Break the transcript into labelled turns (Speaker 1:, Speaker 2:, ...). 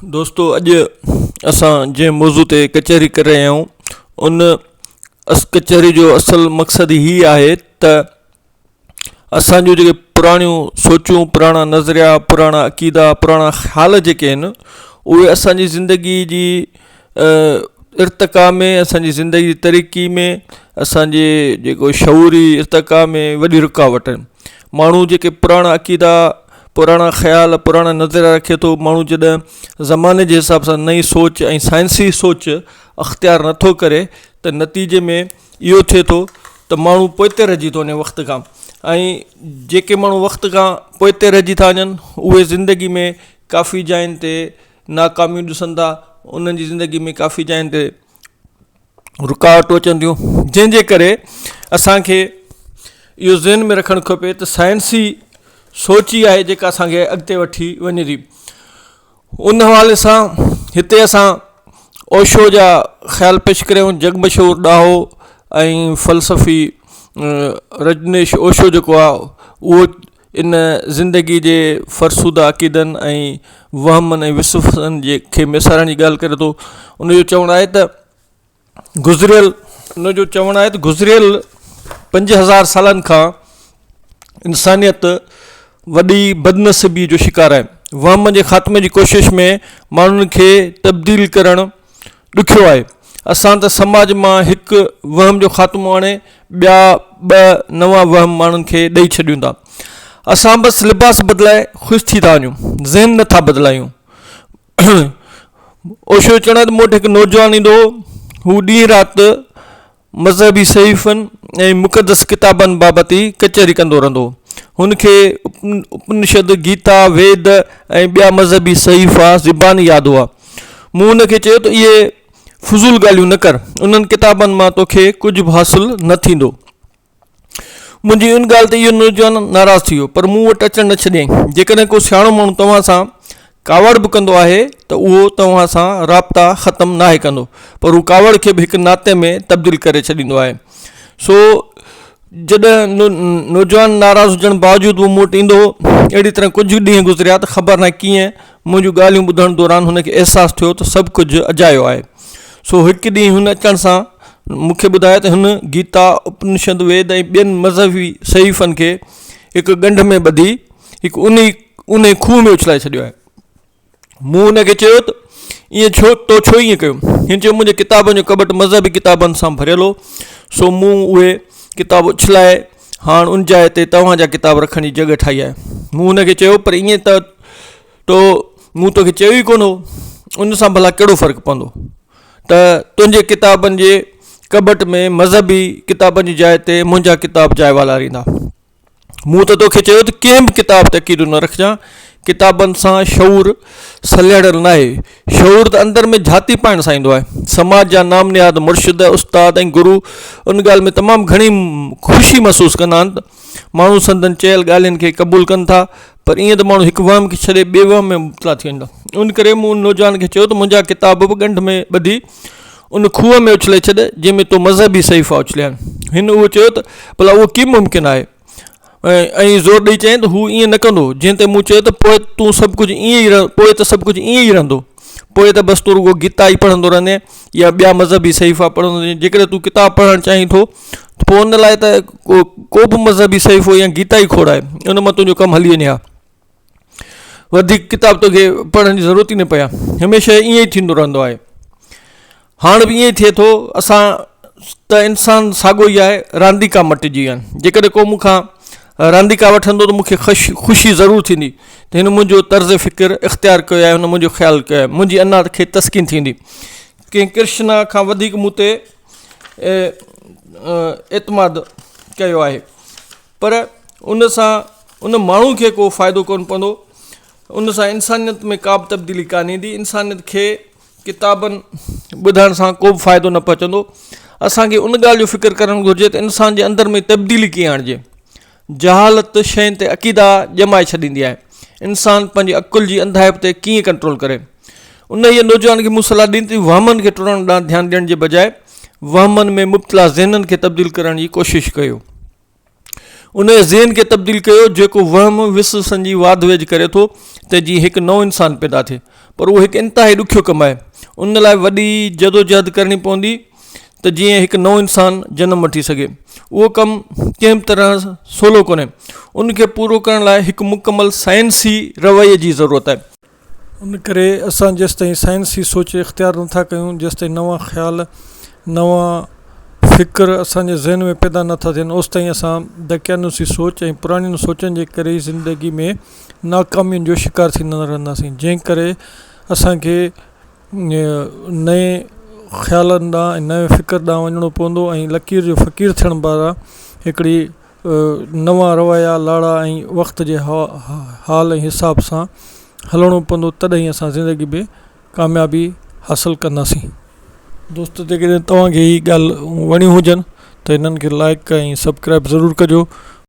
Speaker 1: दोस्तों, अॼु असां जंहिं मौज़ू ते कचहरी करे रहिया आहियूं उन कचहरी जो असल मक़सदु ही आहे त असांजूं जेके पुराणियूं सोचूं, पुराणा नज़रिया, पुराणा अक़ीदा, पुराणा ख़्याल जेके आहिनि उहे असांजी ज़िंदगी जी इर्तिक़ा में, असांजी ज़िंदगी जी तरक़ी में, असांजे जेको शऊरी इर्तिक़ा में वॾी रुकावट आहिनि। माण्हू जेके पुराणा अक़ीदा, पुराणा ख़्याल, पुराणा नज़रिया रखे थो, माण्हू जॾहिं ज़माने जे हिसाब सां नई सोच ऐं साइंसी सोच अख़्तियार नथो करे त नतीजे में इहो थिए थो त माण्हू पोइते रहिजी थो वञे वक़्त खां। ऐं जेके माण्हू वक़्त खां पोइते रहिजी था वञनि उहे ज़िंदगी में काफ़ी जाइनि ते नाकामियूं ॾिसनि था, उन्हनि जी ज़िंदगी में काफ़ी जाइनि ते रुकावटूं अचनि थियूं, जंहिंजे करे असांखे इहो ज़हन में रखणु खपे त साइंसी सोच ई आहे जेका असांखे अॻिते वठी वञे थी। उन हवाले सां हिते असां ओशो जा ख़्याल पेश करियूं। जग मशहूरु ॾाहो ऐं फ़लसफ़ी रजनीश ओशो जेको आहे उहो इन ज़िंदगी जे फ़रसूदा अक़ीदनि ऐं वहमनि ऐं विसवसनि जे खे मिसारण जी ॻाल्हि करे थो। उनजो चवणु आहे त गुज़िरियल 5000 सालनि खां इंसानियत वॾी बदनसीबी जो शिकार आहे। वहम जे ख़ात्मे जी कोशिश में माण्हुनि खे तब्दील करणु ॾुखियो आहे। असां त समाज मां हिकु वहम जो ख़ात्मो आणे ॿिया 2 नवां वहम माण्हुनि खे ॾेई छॾियूं था। असां बसि लिबास बदिलाए ख़ुशि थी था वञूं, ज़हन नथा बदिलायूं। ओशो चवण त मूं वटि हिकु नौजवान ईंदो हो, हू ॾींहुं राति मज़हबी सहीफ़नि ऐं मुक़दस किताबनि बाबति ई कचहरी कंदो रहंदो हो। हुनखे उपनिषद, गीता, वेद ऐं ॿिया मज़हबी सहीफ़ा ज़बानी यादि हुआ। मूं हुनखे चयो त इहे फज़ूल ॻाल्हियूं न कर, उन्हनि किताबनि मां तोखे कुझु बि हासिलु न थींदो। मुंहिंजी उन ॻाल्हि ते इहो नौजवान नाराज़ थी वियो, पर मूं वटि अचणु न छॾियईं। जेकॾहिं को सियाणो माण्हू तव्हां सां कावड़ बि कंदो आहे त उहो तव्हां सां राब्ता ख़तमु नाहे कंदो, पर हू कावड़ खे बि हिकु नाते में तब्दील करे छॾींदो आहे। सो जॾहिं नौजवान नाराज़ हुजण बावजूदि उहो मूं वटि ईंदो हो, अहिड़ी तरह कुझु ॾींहं गुज़रिया त ख़बर नाहे कीअं मुंहिंजूं ॻाल्हियूं ॿुधण दौरान हुनखे अहसासु थियो त सभु कुझु अजायो आहे। सो हिकु ॾींहुं हुन अचण सां मूंखे ॿुधायो त हुन गीता, उपनिषद, वेद ऐं ॿियनि मज़हबी सहीफ़नि खे हिकु ॻंढ में ॿधी हिकु उन खूह में उछलाए छॾियो आहे। मूं हुनखे चयो त ईअं छो ईअं कयो? हिन चयो मुंहिंजे किताबनि जो कबट मज़हबी किताबनि सां भरियल हो, सो मूं उहे किताब उछलाए हाणे उन जाइ ते तव्हांजा किताब रखण जी जॻह ठाही आहे। मूं हुनखे चयो पर ईअं त मूं तोखे चयो ई कोन हो, उन सां भला कहिड़ो फ़र्क़ु पवंदो त तुंहिंजे किताबनि जे कबट में मज़हबी किताबनि जी जाइ ते मुंहिंजा किताब जाइ वालारींदा। मूं त तोखे चयो त कंहिं बि किताब ते अक़ीदो न रखजांइ, किताबनि सां शऊर सलियाड़ियल न आहे। शऊर त अंदर में झाती पाइण सां ईंदो आहे। समाज जा नामनियाद मुर्शिद, उस्ताद ऐं गुरू उन ॻाल्हि में तमामु घणी ख़ुशी महसूसु कंदा आहिनि त माण्हू संदनि चयल ॻाल्हियुनि खे क़बूलु कनि था, पर ईअं त माण्हू हिकु वहम खे छॾे ॿिए वहम में मुबतला थी वञनि था। उन करे मूं नौजवान खे चयो त मुंहिंजा किताब बि ॻंढ में ॿधी उन खूह में उछले छॾ जंहिंमें तो मज़हबी सहीफ़ा उछलिया आहिनि। हिन उहो चयो त भला उहो कीअं मुमकिन आहे, ऐं ज़ोर ॾेई चयईं त हू ईअं न कंदो। जंहिं ते मूं चयो त पोइ तूं सभु कुझु ईअं ई रहंदो, पोइ त बसि तूं रुगो गीता ई पढ़ंदो रहंदे या ॿिया मज़हबी सहीफ़ा पढ़ंदो रहे। जेकॾहिं तूं किताब पढ़णु चाहीं थो त पोइ उन लाइ त को बि मज़हबी सहीफ़ो या गीता ई खोड़ाए, उन मां तुंहिंजो कमु हली वञे हा। वधीक किताब तोखे पढ़ण जी ज़रूरत ई न पए आहे। हमेशह ईअं ई थींदो रहंदो आहे। हाणे बि ईअं ई थिए थो। असां त इंसानु साॻियो ई आहे, रांदीका मटिजी विया आहिनि। जेकॾहिं को मूंखां रांदीका वठंदो त मूंखे ख़ुशी ज़रूरु थींदी त हिन मुंहिंजो तर्ज़ फ़िक्र इख़्तियार कयो आहे, हुन मुंहिंजो ख़्यालु कयो आहे, मुंहिंजी अना खे तस्कीन थींदी। कंहिं कृष्णा खां वधीक मूं ते एतमाद कयो आहे, पर उन सां उन माण्हू खे को फ़ाइदो कोन पवंदो। उन सां इंसानियत में का बि तब्दीली कान ईंदी। इंसानियत खे किताबनि ॿुधण सां को बि फ़ाइदो न पहुचंदो। असांखे उन ॻाल्हि जो फ़िक्र करणु घुरिजे त इंसान जे अंदर में तब्दीली कीअं आणिजे। जहालत शयुनि ते अक़ीदा ॼमाए छॾींदी आहे। इंसानु पंहिंजी अकुल जी अंधाइप ते कीअं कंट्रोल करे। उन इहे नौजवान खे मूं सलाह ॾिनी त वहमनि खे टुटण ॾांहुं ध्यानु ॾियण जे बजाए वहमनि में मुबतला ज़हननि खे तब्दील करण जी कोशिशि कयो। उन ज़हन खे तब्दील कयो जेको वहम विश्वसनि जी वाध वेझ करे थो त जीअं हिकु नओं इंसानु पैदा थिए, पर उहो हिकु इंतिहाई ॾुखियो कमु आहे। उन लाइ वॾी जदोजहद करणी पवंदी त जीअं हिकु नओं इंसानु जनमु वठी सघे। उहो कमु कंहिं तरह सवलो कोन्हे, उनखे पूरो करण लाइ हिकु मुकमल साइंसी रवैये जी ज़रूरत आहे। उन करे असां जेसिताईं साइंसी सोच इख़्तियार नथा कयूं, जेसिताईं नवां ख़्याल नवां फ़िक्र असांजे ज़हन में पैदा नथा थियनि, ओसि ताईं असां दकियानूसी सोच ऐं पुराणियुनि सोचनि जे करे ई ज़िंदगी में नाकामियुनि जो शिकार थींदा रहंदासीं, जंहिं करे असांखे नए ख़्यालनि ॾांहुं ऐं नए फ़िक्र ॾांहुं वञिणो पवंदो ऐं लकीर जो फ़क़ीर थियण वारा हिकिड़ी नवां रवैया लाड़ा ऐं वक़्त जे हाल ऐं हिसाब सां हलणो पवंदो, तॾहिं असां ज़िंदगी में कामयाबी हासिलु कंदासीं। दोस्त, जेकॾहिं तव्हांखे हीअ ॻाल्हि वणियूं हुजनि त हिननि खे लाइक ऐं सब्सक्राइब ज़रूरु कजो।